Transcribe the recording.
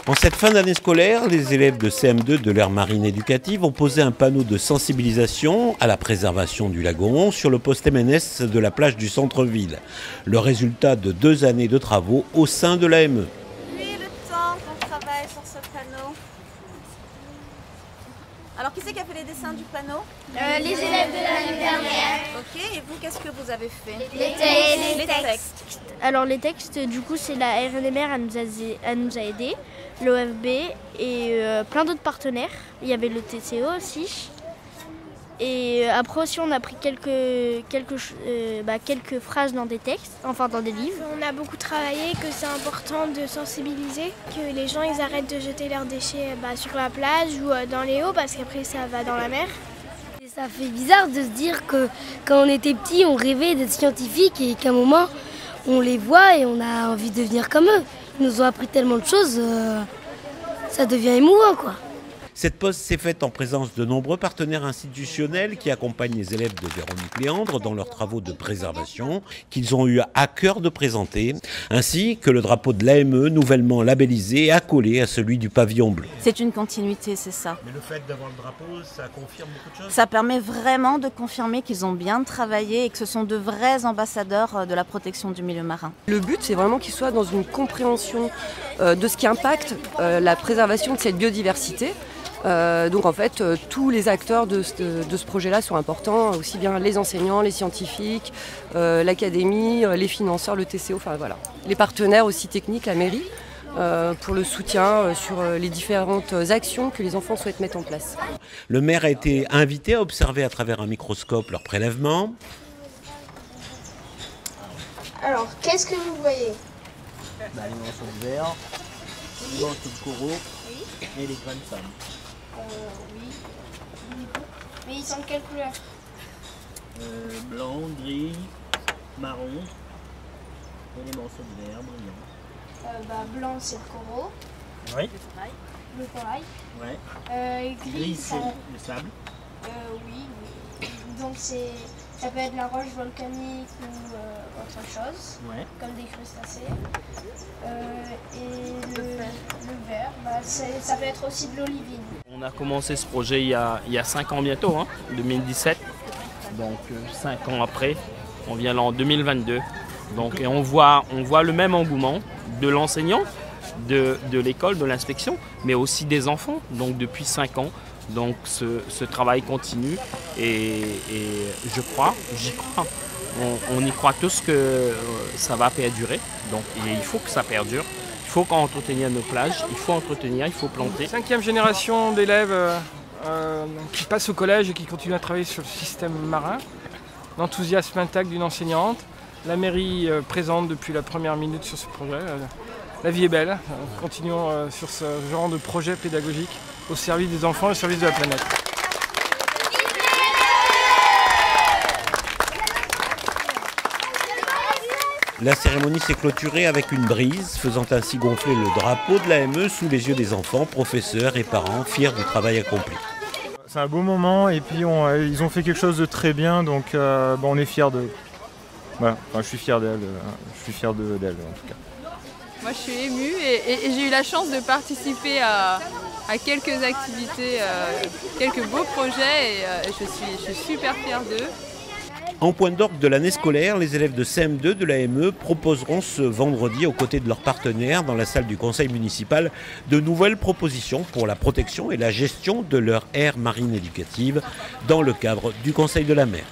En cette fin d'année scolaire, les élèves de CM2 de l'aire marine éducative ont posé un panneau de sensibilisation à la préservation du lagon sur le poste MNS de la plage du centre-ville. Le résultat de 2 années de travaux au sein de l'AME. Depuis le temps qu'on travaille sur ce panneau. Alors, qui c'est qui a fait les dessins du panneau? Les élèves de l'année dernière. Ok, et vous, qu'est-ce que vous avez fait? Les textes. Alors les textes, du coup, c'est la RNMR, elle nous a aidés, l'OFB et plein d'autres partenaires. Il y avait le TCO aussi. Et après aussi, on a pris quelques phrases dans des textes, enfin dans des livres. On a beaucoup travaillé, que c'est important de sensibiliser, que les gens ils arrêtent de jeter leurs déchets sur la plage ou dans les eaux parce qu'après ça va dans la mer. Et ça fait bizarre de se dire que quand on était petit, on rêvait d'être scientifique et qu'à un moment, on les voit et on a envie de devenir comme eux. Ils nous ont appris tellement de choses, ça devient émouvant, quoi. Cette pause s'est faite en présence de nombreux partenaires institutionnels qui accompagnent les élèves de Véronique Léandre dans leurs travaux de préservation qu'ils ont eu à cœur de présenter, ainsi que le drapeau de l'AME nouvellement labellisé et accolé à celui du pavillon bleu. C'est une continuité, c'est ça. Mais le fait d'avoir le drapeau, ça confirme beaucoup de choses? Ça permet vraiment de confirmer qu'ils ont bien travaillé et que ce sont de vrais ambassadeurs de la protection du milieu marin. Le but, c'est vraiment qu'ils soient dans une compréhension de ce qui impacte la préservation de cette biodiversité. Donc en fait, tous les acteurs de ce projet-là sont importants, aussi bien les enseignants, les scientifiques, l'académie, les financeurs, le TCO, enfin voilà. Les partenaires aussi techniques, la mairie, pour le soutien sur les différentes actions que les enfants souhaitent mettre en place. Le maire a été invité à observer à travers un microscope leur prélèvement. Alors, qu'est-ce que vous voyez? Les morceaux de verre, les morceaux de coraux et les grains de sable. Oui. Mais ils sont de quelle couleur? Blanc, gris, marron et les morceaux de verre brillants. Blanc c'est le coraux. Oui. Le corail. Ouais. Gris c'est le sable. Oui. Donc ça peut être la roche volcanique ou autre chose, comme des crustacés. Et le vert, ça peut être aussi de l'olivine. On a commencé ce projet il y a 5 ans bientôt, 2017. Donc 5 ans après, on vient là en 2022. Donc, et on voit le même engouement de l'enseignant, de l'école, de l'inspection, mais aussi des enfants, donc depuis 5 ans. Donc ce travail continue et j'y crois, on y croit tous que ça va perdurer. Donc il faut que ça perdure, il faut entretenir nos plages, il faut planter. 5e génération d'élèves qui passent au collège et qui continuent à travailler sur le système marin. L'enthousiasme intact d'une enseignante, la mairie présente depuis la première minute sur ce projet. La vie est belle, continuons sur ce genre de projet pédagogique au service des enfants et au service de la planète. La cérémonie s'est clôturée avec une brise, faisant ainsi gonfler le drapeau de l'AME sous les yeux des enfants, professeurs et parents, fiers du travail accompli. C'est un beau moment et puis ils ont fait quelque chose de très bien, donc on est fiers d'eux. Voilà, je suis fier d'elle, en tout cas. Moi je suis émue et j'ai eu la chance de participer à quelques activités, quelques beaux projets et je suis super fière d'eux. En point d'orgue de l'année scolaire, les élèves de CM2 de l'AME proposeront ce vendredi, aux côtés de leurs partenaires dans la salle du conseil municipal, de nouvelles propositions pour la protection et la gestion de leur aire marine éducative dans le cadre du Conseil de la mer.